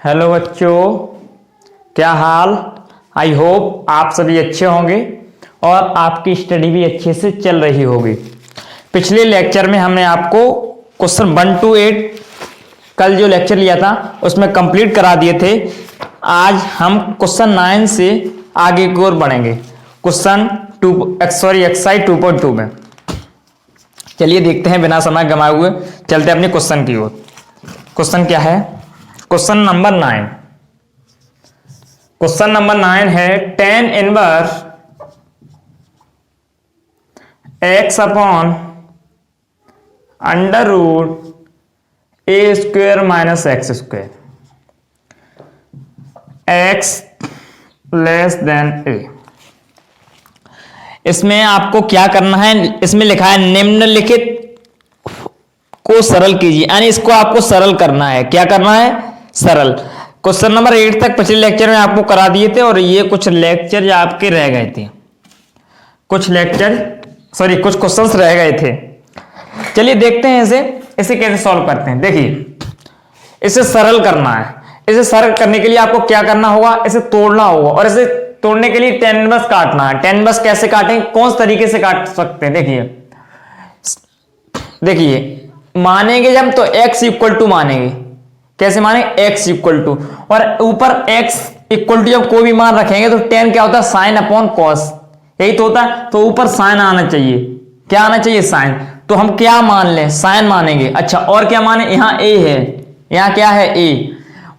Hello बच्चों, क्या हाल। I hope आप सभी अच्छे होंगे और आपकी स्टडी भी अच्छे से चल रही होगी। पिछले लेक्चर में हमने आपको क्वेश्चन 1 to 8 कल जो लेक्चर लिया था उसमें कंप्लीट करा दिए थे। आज हम क्वेश्चन 9 से आगे की ओर बढ़ेंगे, क्वेश्चन एक्सरसाइज 2.2 में। चलिए देखते हैं, बिना समय गंवाए हुए चलते अपने क्वेश्चन की ओर। क्वेश्चन क्या है? Question number 9। क्वेश्चन नंबर 9 है tan inverse x upon under root A square minus X square x less than a। इसमें आपको क्या करना है, इसमें लिखा है निम्नलिखित को सरल कीजिए, यानी इसको आपको सरल करना है। क्या करना है? सरल। क्वेश्चन नंबर 8 तक पिछले लेक्चर में आपको करा दिए थे और ये कुछ लेक्चर आपके रह गए थे, कुछ क्वेश्चंस रह गए थे। चलिए देखते हैं इसे कैसे सॉल्व करते हैं। देखिए, इसे सरल करना है। इसे सरल करने के लिए आपको क्या करना होगा, इसे तोड़ना होगा और इसे तोड़ने के लिए tan इनवर्स काटना है। tan इनवर्स कैसे काटेंगे, कौन से तरीके से काट सकते हैं? देखिए मानेंगे जब तो x इक्वल टू मानेंगे। कैसे मानेंगे? x इक्वल टू, और ऊपर x इक्वल टू जब कोई भी मान रखेंगे तो tan क्या होता है? साइन अपॉन कॉस, यही तो होता है। तो ऊपर साइन आना चाहिए। क्या आना चाहिए? साइन। तो हम क्या मान लें? साइन मानेंगे। अच्छा, और क्या माने? यहाँ a है, यहाँ क्या है? a,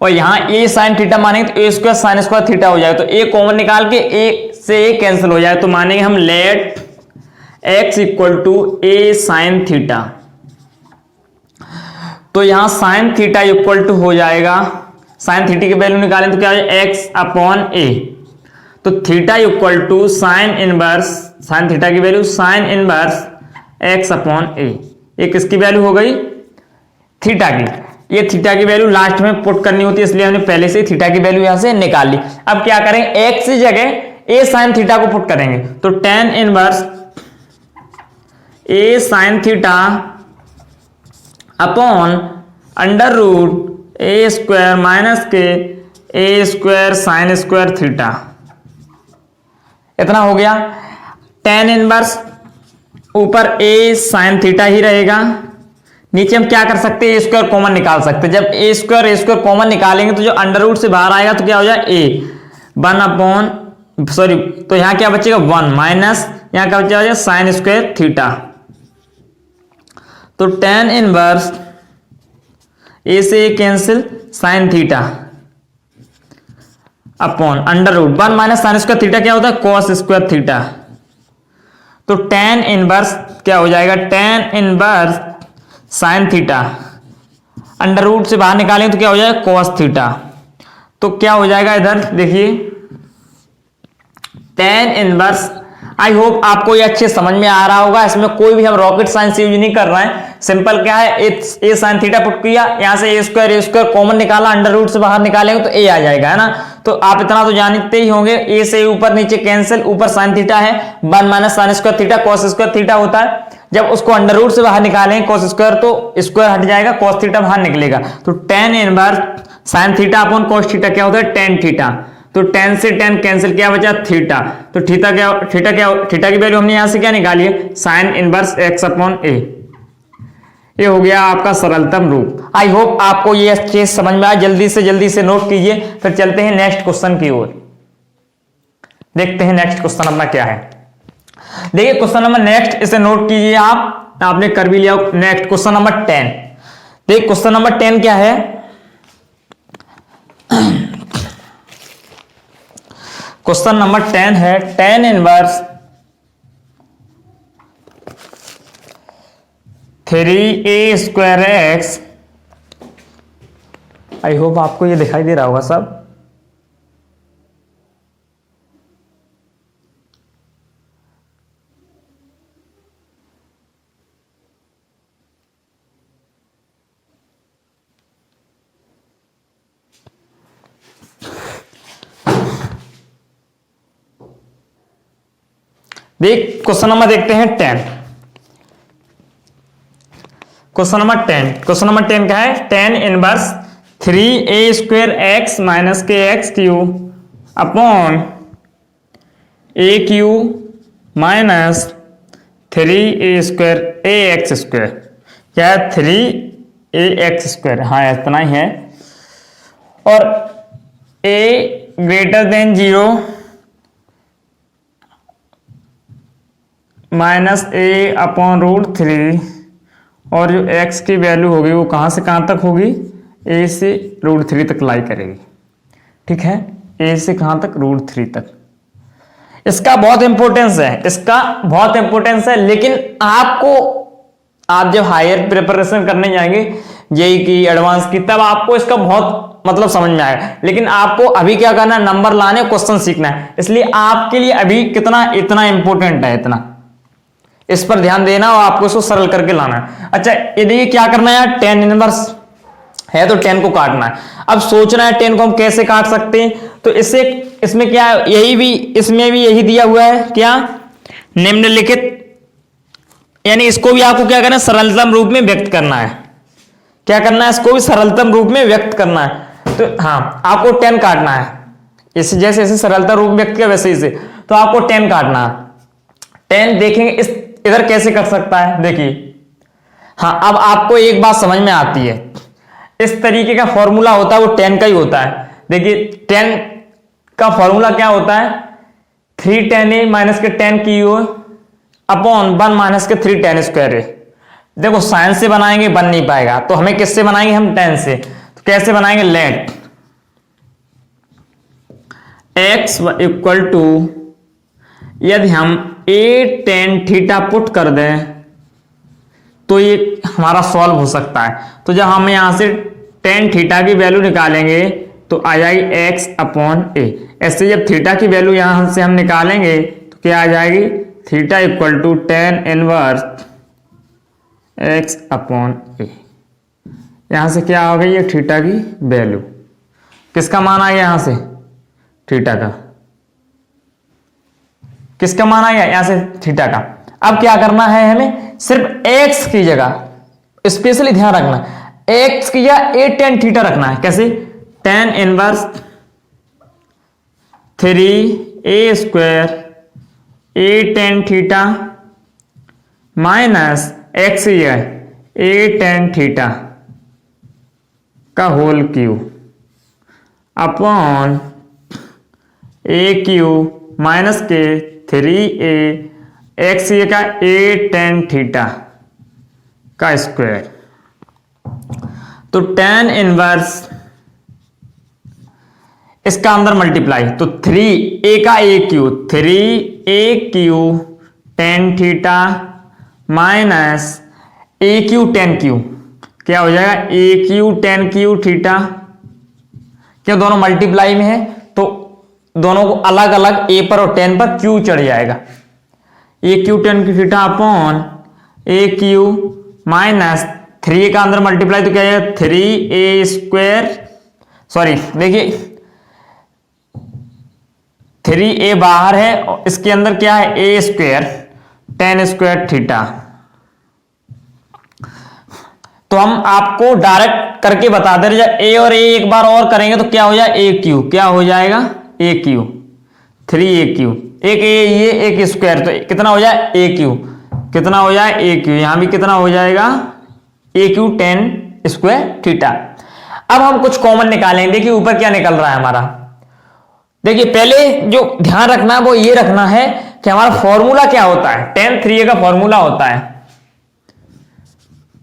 और यहाँ a साइन थीटा मानेंगे तो a square sine square theta हो जाएगा। तो a कॉमन निकाल के a से a कैंसिल हो जाएगा। तो मानेंगे हम let x equal to a sine theta. तो यहां साइन थीटा इक्वल टू हो जाएगा, साइन थीटा की वैल्यू निकालें तो क्या हो जाएगा? x upon a। तो theta equal to sine inverse, sine theta की value sine inverse x upon a। ये किसकी वैल्यू हो गई? थीटा की। ये थीटा की वैल्यू लास्ट में पुट करनी होती है, इसलिए हमने पहले से थीटा की वैल्यू यहां से निकाल ली। अब क्या करेंगे? x की जगह a साइन थीटा को पुट करेंगे। तो tan inverse a sine theta upon under root A square minus के A square sine square theta, इतना हो गया। tan इनवर्स ऊपर ए साइन थीटा ही रहेगा, नीचे हम क्या कर सकते हैं? ए स्क्वायर कॉमन निकाल सकते हैं। जब ए स्क्वायर कॉमन निकालेंगे तो जो अंडर रूट से बाहर आएगा तो क्या हो जाए? ए 1 अपॉन तो यहां क्या बचेगा? 1 माइनस यहां क्या बचेगा? Sine square theta. तो tan इनवर्स ए से a cancel, sine theta upon under root 1 minus sine square theta क्या होता है? Cos square theta. तो tan इनवर्स क्या हो जाएगा? tan inverse sine theta under root से बाहर निकालेंगे तो क्या हो जाएगा? Cos theta. तो क्या हो जाएगा? इधर देखिए tan इनवर्स। आई होप आपको ये अच्छे समझ में आ रहा होगा। इसमें कोई भी हम रॉकेट साइंस यूज नहीं कर रहे हैं। सिंपल क्या है, ए साइन थीटा पुट किया, यहां से ए स्क्वायर कॉमन निकाला, अंडर रूट से बाहर निकालेंगे तो ए आ जाएगा, है ना। तो आप इतना तो जानते ही होंगे, ए से ऊपर नीचे कैंसिल, ऊपर साइन थीटा है 1 minus sine square theta cos square theta होता है। जब उसको अंडर रूट से बाहर निकालेंगे कॉस स्क्वायर तो स्क्वायर हट जाएगा, कॉस थीटा बाहर निकलेगा। तो tan inverse sine theta upon cos theta क्या होता है? tan theta. तो tan से tan कैंसिल, क्या बचा? थीटा। तो थीटा की वैल्यू हमने यहां से क्या निकाली है? Sign inverse x upon a। ये हो गया आपका सरलतम रूप। आई होप आपको ये अच्छे समझ में आया। जल्दी से नोट कीजिए, फिर चलते हैं नेक्स्ट क्वेश्चन की ओर। देखते हैं नेक्स्ट क्वेश्चन अपना क्या है। देखिए क्वेश्चन नंबर नेक्स्ट, इसे नोट कीजिए आप, आपने कर भी लिया। Next question number 10। देखिए क्वेश्चन नंबर 10 क्या है? क्वेश्चन नंबर 10 है tan inverse 3a square x. I hope आपको ये दिखाई दे रहा होगा सब। देख क्वेश्चन नंबर देखते हैं 10। क्वेश्चन नंबर 10 क्या है? tan inverse 3a² x minus के x cube upon a³ minus 3a² ax²। क्या है? 3ax²। हाँ इतना ही है। और a greater than 0 minus a upon √3, और जो x की वैल्यू होगी वो कहाँ से कहाँ तक होगी? a से √3 तक लाई करेगी। ठीक है, a से कहाँ तक? √3 तक। इसका बहुत इंपॉर्टेंस है, इसका बहुत इंपॉर्टेंस है। लेकिन आपको, आप जब हायर प्रिपरेशन करने जाएंगे जेई की, एडवांस की, तब आपको इसका बहुत मतलब समझ में आएगा। लेकिन आपको अभी क्या करना है? नंबर लाने, क्वेश्चन सीखना है। इसलिए आपके लिए अभी कितना इतना इंपॉर्टेंट है, इतना इस पर ध्यान देना और आपको इसको सरल करके लाना है। अच्छा ये देखिए क्या करना है यार, tan इनवर्स है तो tan को काटना है। अब सोचना है tan को हम कैसे काट सकते हैं, तो इससे इसमें क्या है, यही भी इसमें भी यही दिया हुआ है, क्या? निम्नलिखित, यानी इसको भी आपको क्या करना है? सरलतम रूप में व्यक्त करना है। क्या करना है? इसको भी सरलतम रूप में व्यक्त करना है। तो हाँ, आपको tan काटना है। इस जैसे जैसे सरलता रूप व्यक्त किया वैसे ही से, तो आपको tan काटना है। tan देखेंगे इस इधर कैसे कर सकता है, देखिए। हाँ, अब आपको एक बात समझ में आती है, इस तरीके का फॉर्मूला होता है वो tan का ही होता है। देखिए tan का फॉर्मूला क्या होता है? 3 tan a माइनस के tan क्यू अपॉन 1 माइनस के 3 tan² a। देखो साइंस से बनाएंगे बन नहीं पाएगा, तो हमें किससे बनाएंगे? हम tan से। तो कैसे बनाएंगे? लेट x इक्वल टू, यदि हम a tan थीटा पुट कर दें तो ये हमारा सॉल्व हो सकता है। तो जब हम यहां से tan थीटा की वैल्यू निकालेंगे तो आ जाएगी x अपॉन a। ऐसे जब थीटा की वैल्यू यहां से हम निकालेंगे तो क्या आ जाएगी? Theta equal to tan inverse x upon a। यहां से क्या हो गई? ये थीटा की वैल्यू, किसका मान आ गया? यहां से थीटा का। किसका मान आ गया? यहां से थीटा का। अब क्या करना है हमें? सिर्फ x की जगह स्पेशली ध्यान रखना, x की जगह a tan थीटा रखना है। कैसे? tan inverse 3a² a tan theta minus x की जगह a tan थीटा का whole cube upon a³ minus के 3a x का a tan थीटा का स्क्वायर। तो tan इनवर्स इसका अंदर मल्टीप्लाई, तो 3a का a³ 3a³ tan theta minus a³ tan cube, क्या हो जाएगा? a³ tan Q theta. क्या दोनों मल्टीप्लाई में है तो दोनों को अलग अलग a पर और tan पर q चढ़ जाएगा। a³ tan theta upon a³ minus 3a का अंदर मल्टीप्लाई तो क्या है? 3a², सॉरी देखिए 3a बाहर है और इसके अंदर क्या है? a² tan² theta. तो हम आपको डायरेक्ट करके बता दे रहे, a और a एक बार और करेंगे तो क्या हो जाए? a³, क्या हो जाएगा? a³, 3a³, एक a ये एक स्क्वायर, तो कितना हो जाए? a³, कितना हो जाए? a³ यहां भी कितना हो जाएगा? a³ tan² theta. अब हम कुछ कॉमन निकालेंगे। देखिए ऊपर क्या निकल रहा है हमारा। देखिए पहले जो ध्यान रखना है वो ये रखना है कि हमारा फॉर्मूला क्या होता है। tan 3a का फॉर्मूला होता है,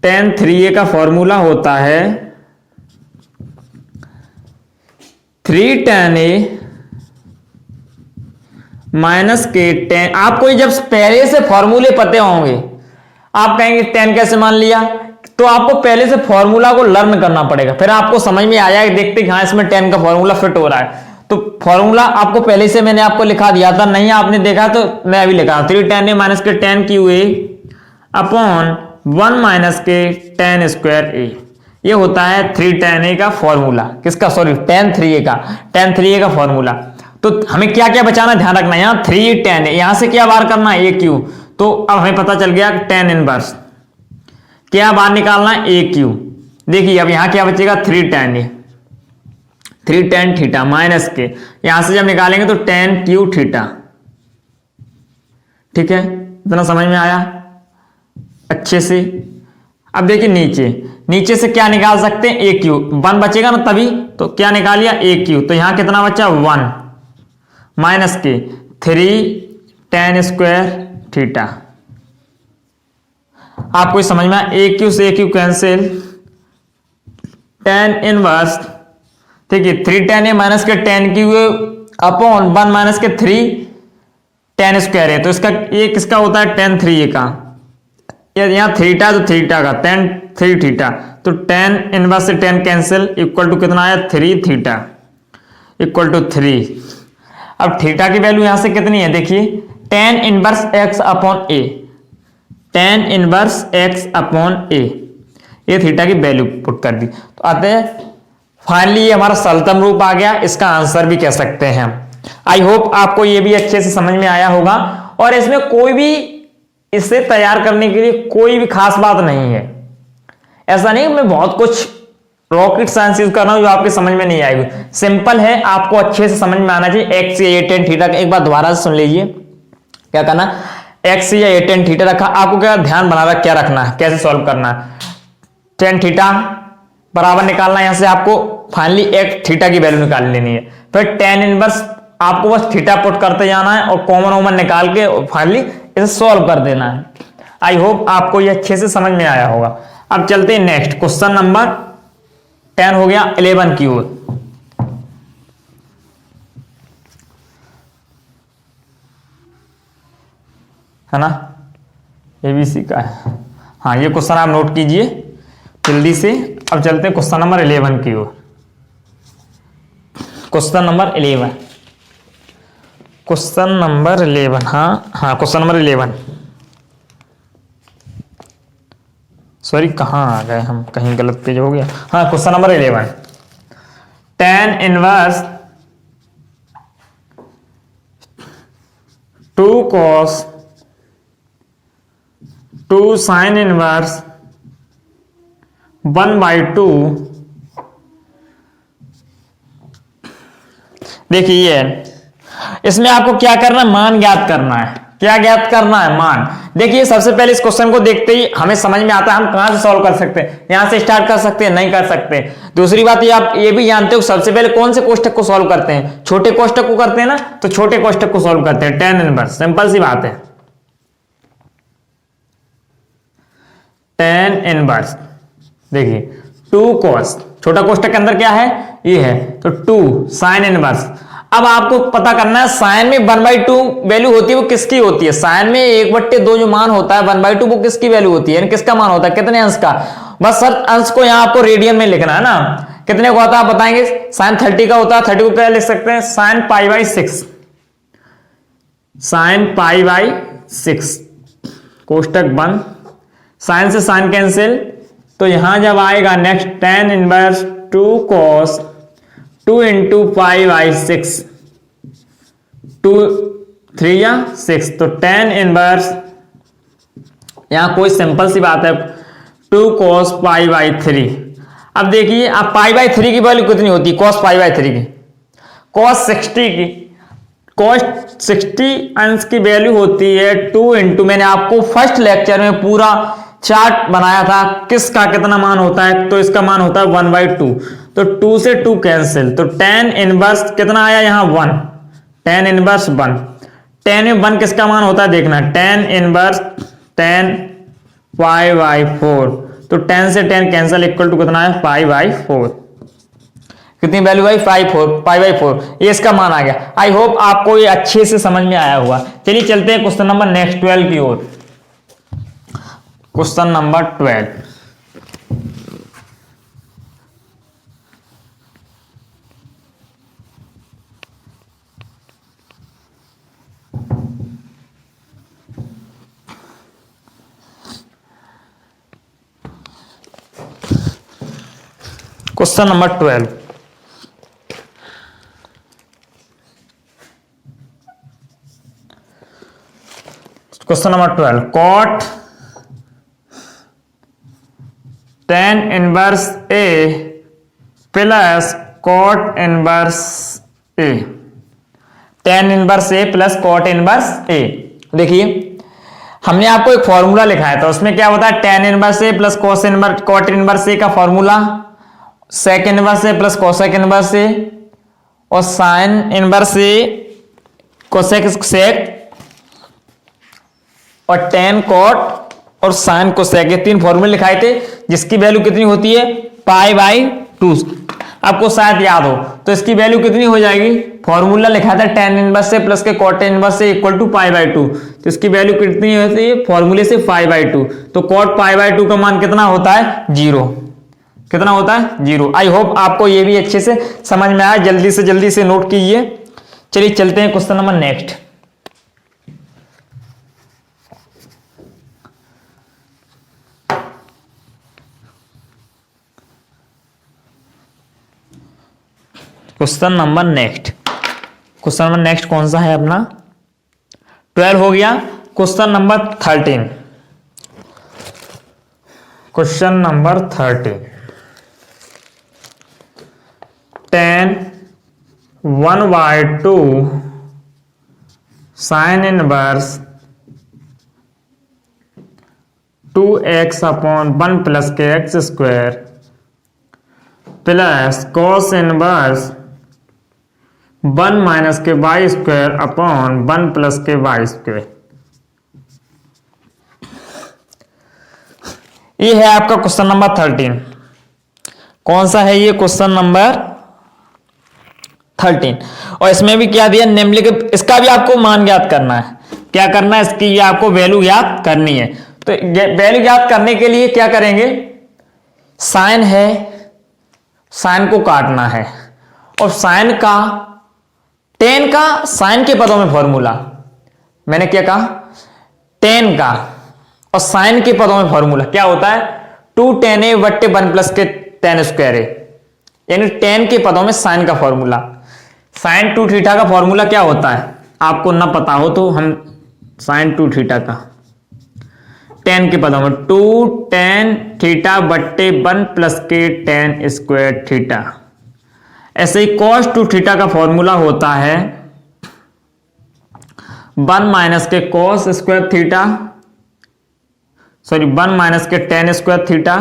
tan 3a का फॉर्मूला होता है 3 tan a माइनस के tan। आपको जब पहले से फॉर्मूले पते होंगे, आप कहेंगे tan कैसे मान लिया, तो आपको पहले से फॉर्मूला को लर्न करना पड़ेगा, फिर आपको समझ में आ जाएगा। देखते हाँ इसमें tan का फॉर्मूला फिट हो रहा है, तो फॉर्मूला आपको पहले से मैंने आपको लिखा दिया था। नहीं आपने देखा तो मैं अभी लिखा 3 tan a माइनस के tan Q a upon 1 minus के tan² a। ये होता है 3 tan a का फॉर्मूला। किसका? सॉरी tan 3a का, tan 3a का फॉर्मूला। तो हमें क्या क्या बचाना ध्यान रखना है। यहाँ 3 tan a, यहां से क्या बाहर करना है? a³। तो अब हमें पता चल गया tan इनवर्स क्या बाहर निकालना है? a³। देखिए अब यहां क्या बचेगा? 3 tan a। 3 tan theta minus के, यहां से जब निकालेंगे तो tan क्यू थीटा। ठीक है, इतना समझ में आया अच्छे से। अब देखिए नीचे से क्या निकाल सकते हैं, ए क्यू, 1 बचेगा ना तभी, तो क्या निकालिया ए क्यू, तो यहां कितना बचा 1 माइनस के 3 tan स्क्वायर थीटा। आपको समझ में ए क्यू से ए क्यू कैंसिल, tan इनवर्स, ठीक है 3 tan ए माइनस के tan क्यू अपॉन 1 माइनस के 3 tan स्क्वायर है, तो इसका ये किसका होता है tan 3 का, यहां थीटा तो थीटा का tan 3 थीटा, तो tan इनवर्स से tan कैंसिल इक्वल टू कितना आया 3 थीटा इक्वल टू 3। अब थीटा की वैल्यू यहां से कितनी है देखिए, tan इनवर्स x अपॉन ए, tan इनवर्स x अपॉन ए, ये थीटा की वैल्यू पुट कर दी, तो आते हैं फाइनली ये हमारा सरलतम रूप आ गया, इसका आंसर भी कह सकते हैं। आई होप आपको ये भी अच्छे से समझ में आया होगा, और इसमें कोई भी इसे तैयार करने के लिए कोई भी खास बात नहीं है। ऐसा नहीं मैं बहुत कुछ रॉकेट साइंस यूज कर रहा हूं जो आपके समझ में नहीं आएगी, सिंपल है, आपको अच्छे से समझ में आना चाहिए। एक्स या ए tan थीटा, एक बार दोबारा से सुन लीजिए, क्या करना, एक्स या ए tan थीटा रखा, आपको क्या ध्यान बना रहा क्या रखना है, कैसे सॉल्व करना है, tan थीटा बराबर निकालना है, यहां से आपको फाइनली एक थीटा की वैल्यू निकाल लेनी है, फिर tan इनवर्स आपको बस थीटा पुट करते जाना है और कॉमन निकाल के फाइनली इसे सॉल्व कर देना है। आई होप आपको ये अच्छे से समझ में आया होगा। अब चलते हैं नेक्स्ट क्वेश्चन नंबर 10 हो गया 11 की ओर, है ना, एबीसी का है। हाँ ये क्वेश्चन आप नोट कीजिए जल्दी से। अब चलते हैं क्वेश्चन नंबर 11 की ओर। क्वेश्चन नंबर 11, क्वेश्चन नंबर 11, हाँ क्वेश्चन नंबर 11, सॉरी कहाँ आ गए हम, कहीं गलत पेज हो गया। हाँ question number 11, tan inverse 2 cos 2 sin inverse 1/2। देखिए ये इसमें आपको क्या करना है, मान ज्ञात करना है। क्या ज्ञात करना है, मान। देखिए सबसे पहले इस क्वेश्चन को देखते ही हमें समझ में आता है हम कहां से सॉल्व कर सकते हैं, यहां से स्टार्ट कर सकते हैं, नहीं कर सकते। दूसरी बात ये आप ये भी जानते हो सबसे पहले कौन से कोष्ठक को सॉल्व करते हैं, छोटे कोष्ठक को करते हैं ना, तो छोटे कोष्ठक को सॉल्व करते हैं, tan इनवर्स, सिंपल सी बात है, tan इनवर्स। देखिए 2 cos, छोटा कोष्ठक के अंदर क्या है, ये है, तो 2 sin इनवर्स। अब आपको पता करना है साइन में 1/2 वैल्यू होती है, वो किसकी होती है, साइन में 1/2 जो मान होता है 1/2 वो किसकी वैल्यू होती है, यानी किसका मान होता है, कितने अंश का। बस सर अंश को यहां आपको रेडियन में लिखना है ना, कितने को होता है आप बताएंगे, साइन 30 का होता है, 30 को क्या लिख सकते हैं, साइन π/6, साइन π/6 कोष्टक बंद, साइन से साइन कैंसिल, तो यहां जब आएगा next tan inverse 2 cos 2 into π/6, 2 3 या 6, तो tan इनवर्स यहां कोई सिंपल सी बात है 2 cos π/3। अब देखिए आप π/3 की वैल्यू कितनी होती है, cos π/3 की, cos 60 की, cos 60 अंश की वैल्यू होती है 2 इंटू, मैंने आपको फर्स्ट लेक्चर में पूरा चार्ट बनाया था किसका कितना मान होता है, तो इसका मान होता है 1/2, तो 2 से 2 कैंसिल, तो tan इनवर्स कितना आया यहां 1, tan इनवर्स 1, tan में 1 किसका मान होता है देखना, tan इनवर्स tan π/4, तो tan से tan कैंसिल इक्वल टू कितना है π/4, कितनी वैल्यू आई π/4, ये इसका मान आ गया। आई होप आपको ये अच्छे से समझ में आया होगा। चलिए चलते हैं क्वेश्चन नंबर नेक्स्ट 12 की ओर। Question number 12, question number 12, question number 12, cot tan inverse A plus cot inverse a, tan inverse a plus cot inverse a. देखिए हमने आपको एक फॉर्मूला लिखाया था, उसमें क्या होता है, ten inverse a plus cot inverse ए का formula, sec inverse a plus cosec inverse ए, और साइन इनवर्स ए कोसेक सेक, और टेन कॉट और साइन कोसेक, ये तीन फॉर्मूले लिखाए थे, जिसकी वैल्यू कितनी होती है, पाई बाई 2। आपको शायद याद हो तो इसकी वैल्यू कितनी हो जाएगी, फॉर्मूला लिखा था टेन इनवर्स से प्लस के कॉट इनवर्स से इक्वल टू पाई बाई 2, तो इसकी वैल्यू कितनी होती है फॉर्मूले से पाई बाई 2। तो कॉट पाई बाई 2 का मान कितना होता है, 0। कितना होता है, 0। आई होप आपको ये भी अच्छे से समझ में आया, जल्दी से नोट कीजिए। चलिए चलते हैं question number next. Question number next कौन सा है अपना, 12 हो गया। Question number 13, question number 13, tan 1/2 sine inverse 2x upon 1 plus के x square plus cos inverse 1 minus के वाई स्क्वायर अपॉन 1 प्लस के वाई स्क्वायर। ये है आपका क्वेश्चन नंबर 13। कौन सा है ये, क्वेश्चन नंबर 13। और इसमें भी क्या दिया, निम्नलिखित, इसका भी आपको मान ज्ञात करना है। क्या करना है, इसकी ये आपको वैल्यू ज्ञात करनी है। तो वैल्यू ज्ञात करने के लिए क्या करेंगे, साइन है, साइन को काटना है, और साइन का टेन का साइन के पदों में फॉर्मूला, मैंने क्या कहा, टेन का और साइन के पदों में फॉर्मूला क्या होता है, 2 tan a बट्टे 1 प्लस के tan स्क्वायर a, यानी टेन के पदों में साइन का फॉर्मूला। साइन 2 थीटा का फॉर्मूला क्या होता है, आपको ना पता हो तो हम साइन 2 थीटा का टेन के पदों में 2 tan थीटा बट्टे 1 प्लस के tan स्क्वायर थीटा। ऐसे ही cos 2 थीटा का फॉर्मूला होता है 1 माइनस के cos square theta, sorry 1 minus के tan square theta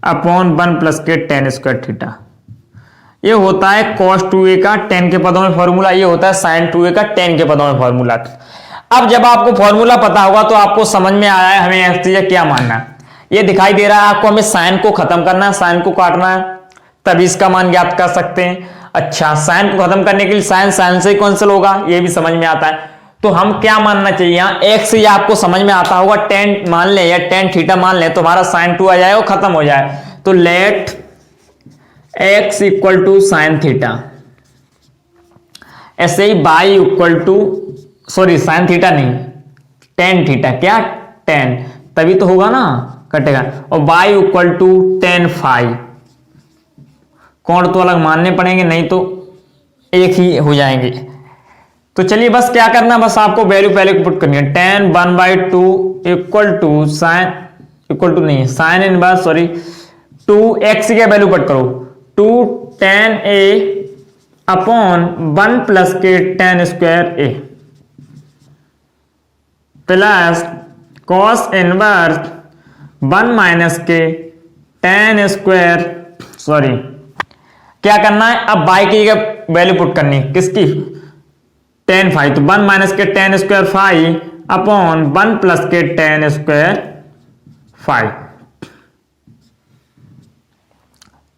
upon 1 plus के tan स्क्वायर थीटा। ये होता है cos 2a का tan के पदों में फॉर्मूला, ये होता है sin 2a का tan के पदों में फॉर्मूला। अब जब आपको फॉर्मूला पता होगा तो आपको समझ में आया है हमें एफ क्या मानना है। ये दिखाई दे रहा है आपको, हमें साइन को खत्म करना है, साइन को काटना है, तभी इसका मान ज्ञात कर सकते हैं। अच्छा, साइन को खत्म करने के लिए साइन से कैंसिल होगा, ये भी समझ में आता है। तो हम क्या मानना चाहिए यहाँ, एक्स, ये आपको समझ में आता होगा, टेन मान ले या टेन थीटा मान ले तो हमारा साइन 2 आ जाए और खत्म हो जाए। तो let x equal to sine theta, ऐसे ही y equal to, sorry sine theta नहीं, टेन थीटा, क्या टेन, तभी तो होगा ना, कटेगा, और y equal to tan phi. कोण तो अलग मानने पड़ेंगे, नहीं तो एक ही हो जाएंगे। तो चलिए बस क्या करना, बस आपको वैल्यू पहले पुट करनी है, tan 1/2 equal to sine, equal to नहीं, साइन इनवर्स, सॉरी 2x की वैल्यू पुट करो, 2 tan a अपॉन 1 प्लस के tan square a plus cos inverse 1 minus के tan स्क्वायर, सॉरी क्या करना है, अब बाई की वैल्यू पुट करनी है, किसकी, tan फाई, तो 1 माइनस के tan square phi upon 1 plus के tan स्क्वायर फाई,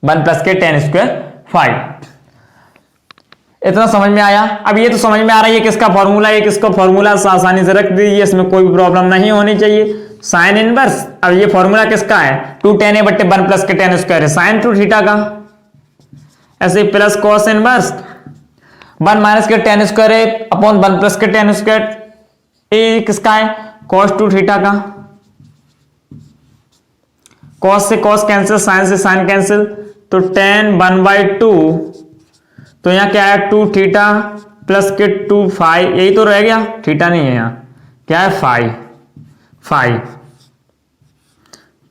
1 प्लस के tan स्क्वायर फाई। इतना समझ में आया। अब ये तो समझ में आ रहा है ये किसका फॉर्मूला है, ये किसका फॉर्मूला, आसानी से रख दीजिए, इसमें कोई भी प्रॉब्लम नहीं होनी चाहिए। साइन इनवर्स, अब ये फॉर्मूला किसका है, 2 tan a बट्टे 1 प्लस के tan स्क्वायर है, साइन 2 थीटा का, ऐसे प्लस कॉस इनवर्स 1 माइनस के tan स्क्वायर है अपॉन 1 प्लस के tan स्क्वायर, ये किसका है, cos 2 थीटा का, cos से cos कैंसिल, साइन से साइन कैंसिल, तो tan 1/2, तो यहाँ क्या है 2 थीटा प्लस के 2 फाई, यही तो रह गया, थीटा नहीं है यहाँ, क्या है फाई, फाई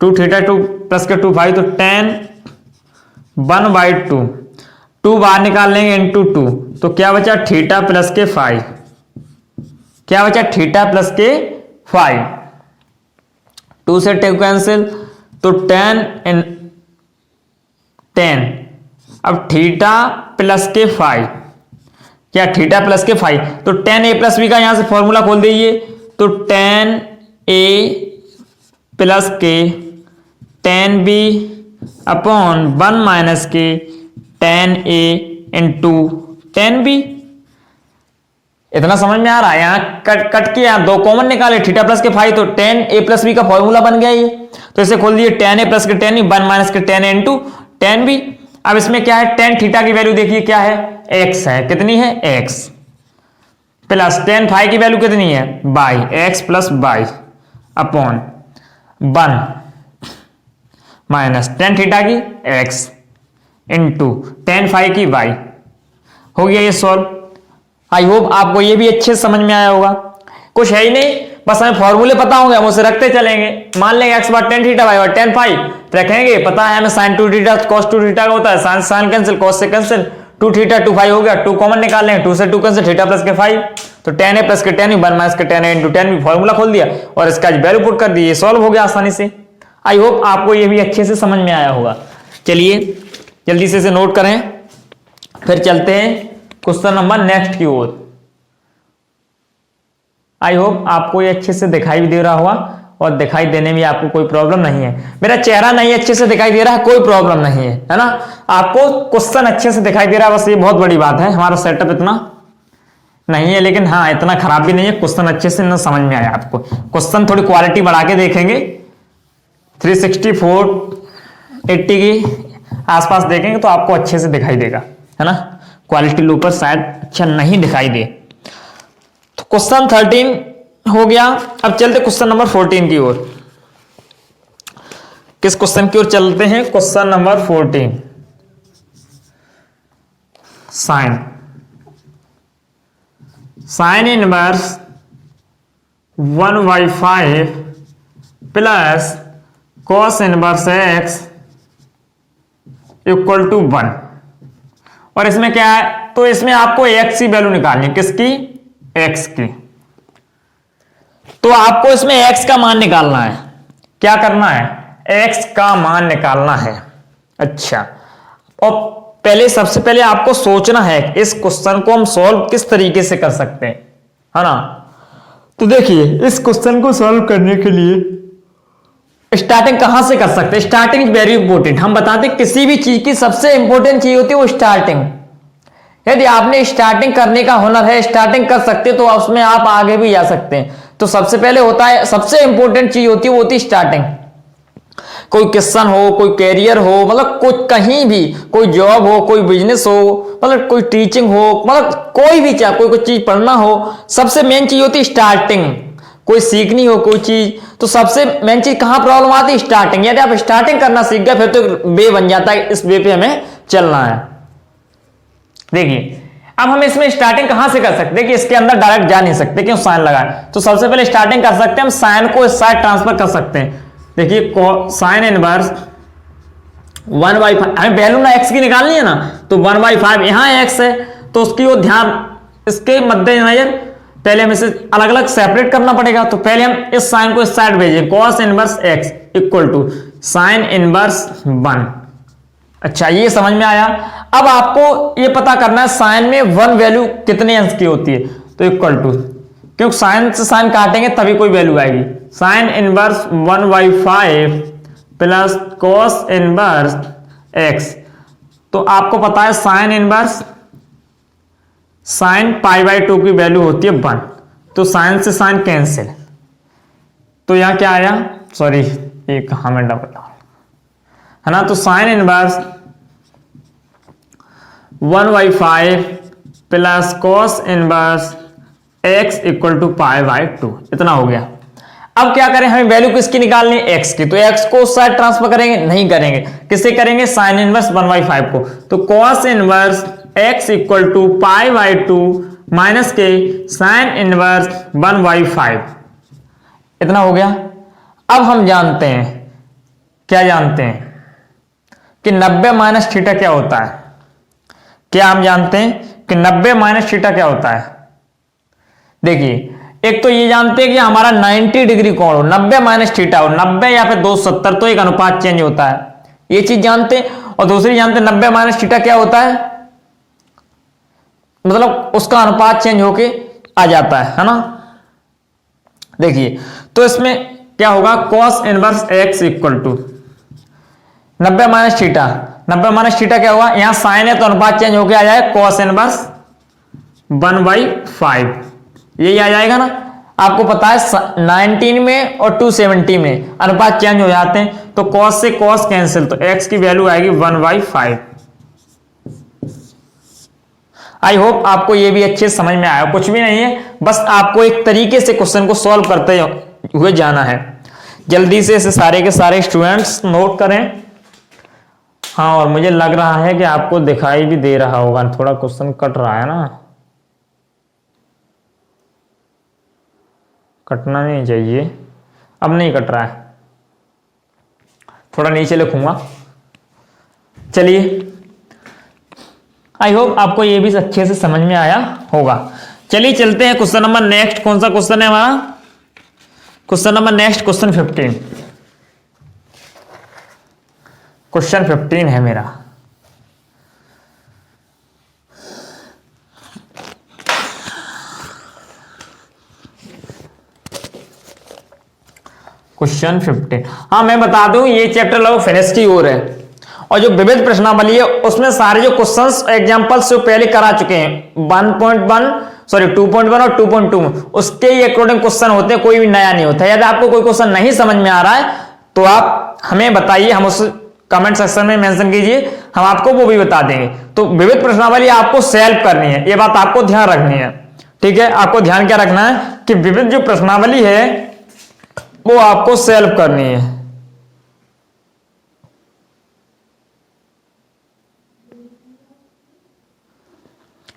2 थीटा 2 प्लस के 2 फाई, तो tan 1/2, 2 बाहर निकाल लेंगे इंटू 2, तो क्या बचा थीटा प्लस के फाइव, क्या बचा थीटा प्लस के 5, 2 से 2 कैंसिल, तो 10 इन 10, अब थीटा प्लस के 5, क्या थीटा प्लस के 5, तो 10a प्लस बी का यहां से फॉर्मूला खोल दीजिए, तो 10a प्लस के 10b अपॉन 1 माइनस के 10a इंटू 10b। इतना समझ में आ रहा है? यहां कट के यहां 2 कॉमन निकाले, थीटा प्लस के 5, तो 10a प्लस बी का फॉर्मूला बन गया ये, तो इसे खोल दिए 10a प्लस के 10b 1 माइनस के 10a इंटू 10b। अब इसमें क्या है, tan थीटा की वैल्यू देखिए क्या है, x है, कितनी है x, प्लस tan फाई की वैल्यू कितनी है by, x plus by upon 1 minus tan theta की x इंटू tan फाई की y। हो गया ये सॉल्व। आई होप आपको ये भी अच्छे से समझ में आया होगा। कुछ है ही नहीं, बस हमें फॉर्मूले पता होंगे, हम उसे रखते चलेंगे। मान लेंगे x बार tan थीटा y बार tan फाई रखेंगे, पता है हमें sin 2 थीटा cos 2 थीटा का होता है, sin sin कैंसिल, cos से कैंसिल, 2 थीटा 2 फाई हो गया, 2 कॉमन निकाल लेंगे, 2 से 2 कैंसिल, थीटा प्लस के 5, तो tan a प्लस के 10 1 माइनस के 10 a इंटू 10 भी फॉर्मूला खोल दिया और इसका वैल्यू पुट कर दी, ये सॉल्व हो गया आसानी से। आई होप आपको ये भी अच्छे से समझ में आया होगा। चलिए जल्दी से इसे नोट करें, फिर चलते हैं क्वेश्चन नंबर नेक्स्ट की ओर। आई होप आपको ये अच्छे से दिखाई भी दे रहा होगा और दिखाई देने में आपको कोई प्रॉब्लम नहीं है। मेरा चेहरा नहीं अच्छे से दिखाई दे रहा है, कोई प्रॉब्लम नहीं है ना, आपको क्वेश्चन अच्छे से दिखाई दे रहा है, बस ये बहुत बड़ी बात है। हमारा सेटअप इतना नहीं है, लेकिन हाँ इतना खराब भी नहीं है, क्वेश्चन अच्छे से ना समझ में आया आपको। क्वेश्चन थोड़ी क्वालिटी बढ़ा के देखेंगे, 364 80 की आसपास देखेंगे तो आपको अच्छे से दिखाई देगा, है ना। क्वालिटी लो पर शायद अच्छा नहीं दिखाई दे। तो क्वेश्चन 13 हो गया। अब चलते क्वेश्चन नंबर 14 की ओर। किस क्वेश्चन की ओर चलते हैं? Question number 14, sine inverse 1/5 plus cos inverse x equal to 1। और इसमें क्या है, तो इसमें आपको x की वैल्यू निकालनी है। किसकी? x की। तो आपको इसमें x का मान निकालना है। क्या करना है? x का मान निकालना है। अच्छा, और पहले सबसे पहले आपको सोचना है इस क्वेश्चन को हम सॉल्व किस तरीके से कर सकते हैं, है ना। तो देखिए इस क्वेश्चन को सॉल्व करने के लिए स्टार्टिंग कहां से कर सकते हैं? Starting is very important. हम बताते हैं किसी भी चीज की सबसे इंपॉर्टेंट चीज होती है वो स्टार्टिंग। यदि आपने स्टार्टिंग करने का हुनर है, स्टार्टिंग कर सकते तो उसमें आप आगे भी जा सकते हैं। तो सबसे पहले होता है, सबसे इंपॉर्टेंट चीज होती है वो होती है स्टार्टिंग। कोई क्वेश्चन हो, कोई कैरियर हो, मतलब कोई कहीं भी, कोई जॉब हो, कोई बिजनेस हो, मतलब कोई टीचिंग हो, मतलब कोई भी चाहे कोई चीज पढ़ना हो, सबसे मेन चीज होती है स्टार्टिंग। कोई सीखनी हो कोई चीज, तो सबसे मेन चीज कहां प्रॉब्लम आती है? स्टार्टिंग। यदि आप स्टार्टिंग करना सीख गए फिर तो वे बन जाता है, इस वे पे हमें चलना है। देखिए अब हम इसमें स्टार्टिंग कहां से कर सकते हैं कि इसके अंदर डायरेक्ट जा नहीं सकते, क्यों? साइन लगाए तो सबसे पहले स्टार्टिंग कर सकते हैं हम, साइन को इस साइड ट्रांसफर कर सकते हैं। देखिए साइन इनवर्स 1/5, हमें वैल्यू ना x की निकालनी है ना, तो 1/5 यहां x है तो उसकी वो ध्यान, इसके मद्देनजर पहले हमें इसे अलग अलग सेपरेट करना पड़ेगा। तो पहले हम इस साइन को इस साइड भेजें, cos inverse x equal to sine inverse 1। अच्छा ये समझ में आया। अब आपको ये पता करना है साइन में 1 वैल्यू कितने अंश की होती है, तो इक्वल टू, क्योंकि साइन से साइन काटेंगे तभी कोई वैल्यू आएगी। Sign inverse 1/5 plus cos inverse x, तो आपको पता है साइन इनवर्स साइन π/2 की वैल्यू होती है 1, तो साइन से साइन कैंसिल, तो यहां क्या आया, सॉरी ये कहां में डबल है ना, तो sine inverse 1/5 plus cos inverse x equal to π/2, इतना हो गया। अब क्या करें, हमें वैल्यू किसकी निकालनी है? x की। तो x को उस साइड ट्रांसफर करेंगे? नहीं करेंगे। किससे करेंगे? साइन इनवर्स 1/5 को। तो cos inverse x equal to π/2 minus के साइन इनवर्स 1/5, इतना हो गया। अब हम जानते हैं, क्या जानते हैं कि 90 माइनस थीटा क्या होता है? क्या हम जानते हैं कि 90 माइनस थीटा क्या होता है? देखिए, एक तो ये जानते हैं कि हमारा 90 डिग्री कोण हो, 90 माइनस थीटा हो, 90 या फिर 270 तो एक अनुपात चेंज होता है, ये चीज जानते हैं। और दूसरी जानते हैं 90 माइनस थीटा क्या होता है, मतलब उसका अनुपात चेंज होके आ जाता है ना। देखिए, तो इसमें क्या होगा, cos inverse x equal to 90 minus theta, 90 minus theta क्या होगा, यहां साइन है तो अनुपात चेंज होके आ जाए cos इनवर्स 1/5, यही आ जाएगा ना। आपको पता है 19 में और 270 में अनुपात चेंज हो जाते हैं, तो cos से cos कैंसिल, तो x की वैल्यू आएगी 1/5। आई होप आपको ये भी अच्छे समझ में आया। कुछ भी नहीं है, बस आपको एक तरीके से क्वेश्चन को सॉल्व करते हुए जाना है। जल्दी से इसे सारे के सारे स्टूडेंट्स नोट करें। हाँ, और मुझे लग रहा है कि आपको दिखाई भी दे रहा होगा, थोड़ा क्वेश्चन कट रहा है ना, कटना नहीं चाहिए, अब नहीं कट रहा है, थोड़ा नीचे लिखूंगा। चलिए, आई होप आपको ये भी अच्छे से समझ में आया होगा। चलिए चलते हैं क्वेश्चन नंबर नेक्स्ट। कौन सा क्वेश्चन है हमारा? Question number next, question 15। Question 15 है मेरा। क्वेश्चन 15, हाँ मैं बता दूं ये चैप्टर लगभग फिनिश की ओर है, और जो विविध प्रश्नावली है उसमें सारे जो क्वेश्चंस एग्जांपल्स जो पहले करा चुके हैं 2.1 और 2.2 उसके ही अकॉर्डिंग क्वेश्चन होते हैं, कोई भी नया नहीं होता है। यदि आपको कोई क्वेश्चन नहीं समझ में आ रहा है तो आप हमें बताइए, हम उस कमेंट सेक्शन में मेंशन कीजिए, हम आपको वो भी बता देंगे। तो विविध प्रश्नावली आपको सॉल्व करनी है, ये बात आपको ध्यान रखनी है, ठीक है। आपको ध्यान क्या रखना है कि विविध जो प्रश्नावली है वो आपको सॉल्व करनी है।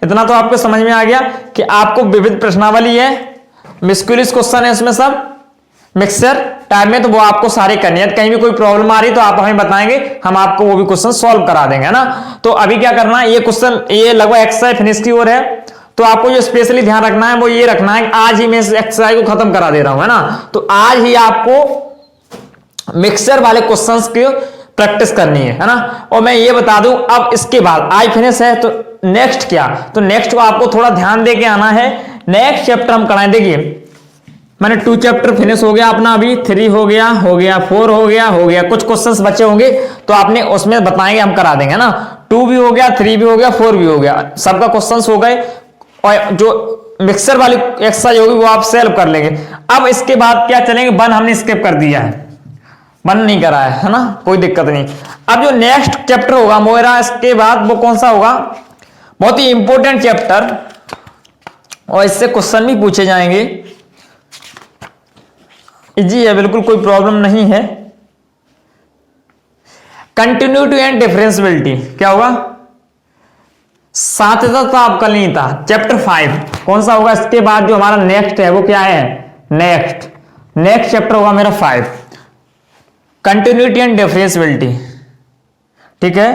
इतना तो आपको समझ में आ गया कि आपको विविध प्रश्नावली है, मिस्कुलिस क्वेश्चन है इसमें सब मिक्सचर टाइप में, तो वो आपको सारे करनी है। कहीं भी कोई प्रॉब्लम आ रही तो आप हमें बताएंगे, हम आपको वो भी क्वेश्चन सॉल्व करा देंगे, है ना। तो अभी क्या करना है, ये क्वेश्चन ये लगभग एक्सरसाइज फिनिश की ओर है, तो आपको जो स्पेशली ध्यान रखना है वो ये रखना है, आज ही मैं इस एक्सरसाइज को खत्म करा दे रहा हूं, है ना। तो आज ही आपको मिक्सचर वाले क्वेश्चंस की प्रैक्टिस करनी है ना। और मैं ये बता दूं, अब इसके बाद आज फिनिश है तो नेक्स्ट क्या, तो नेक्स्ट को आपको थोड़ा ध्यान दे के आना है। नेक्स्ट चैप्टर हम कराएं, देखिए मैंने 2 चैप्टर फिनिश हो गया अपना, अभी 3 हो गया 4 हो गया, कुछ क्वेश्चंस बचे होंगे तो आपने उसमें बताएंगे, हम करा देंगे ना। 2 भी हो गया, 3 भी हो गया, 4 भी हो गया, सबका क्वेश्चंस हो गए, और जो मिक्सर वाली एक्सरसाइज होगी वो आप सॉल्व कर लेंगे। अब इसके बाद क्या चलेंगे, 1 हमने स्किप कर दिया है, 1 नहीं करा है ना, कोई दिक्कत नहीं। अब जो नेक्स्ट चैप्टर होगा मेरा इसके बाद वो कौन सा होगा, बहुत ही इंपॉर्टेंट चैप्टर, और इससे क्वेश्चन भी पूछे जाएंगे, इजी है बिल्कुल, कोई प्रॉब्लम नहीं है। कंटिन्यूटी एंड डिफरेंशियबिलिटी क्या होगा, सातत्यता अवकलनीयता, चैप्टर 5 कौन सा होगा इसके बाद जो हमारा नेक्स्ट है वो क्या है, नेक्स्ट चैप्टर होगा मेरा 5, कंटिन्यूटी एंड डिफरेंशियबिलिटी, ठीक है।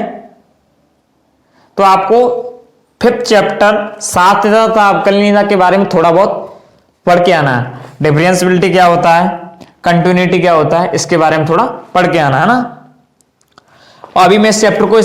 तो आपको 5th चैप्टर सातत्यता अवकलनीयता के बारे में थोड़ा बहुत पढ़ के आना है, डिफरेंशियबिलिटी क्या होता है, कंटिन्यूटी क्या होता है, इसके बारे में थोड़ा पढ़ के आना है ना। और अभी मैं इस चैप्टर को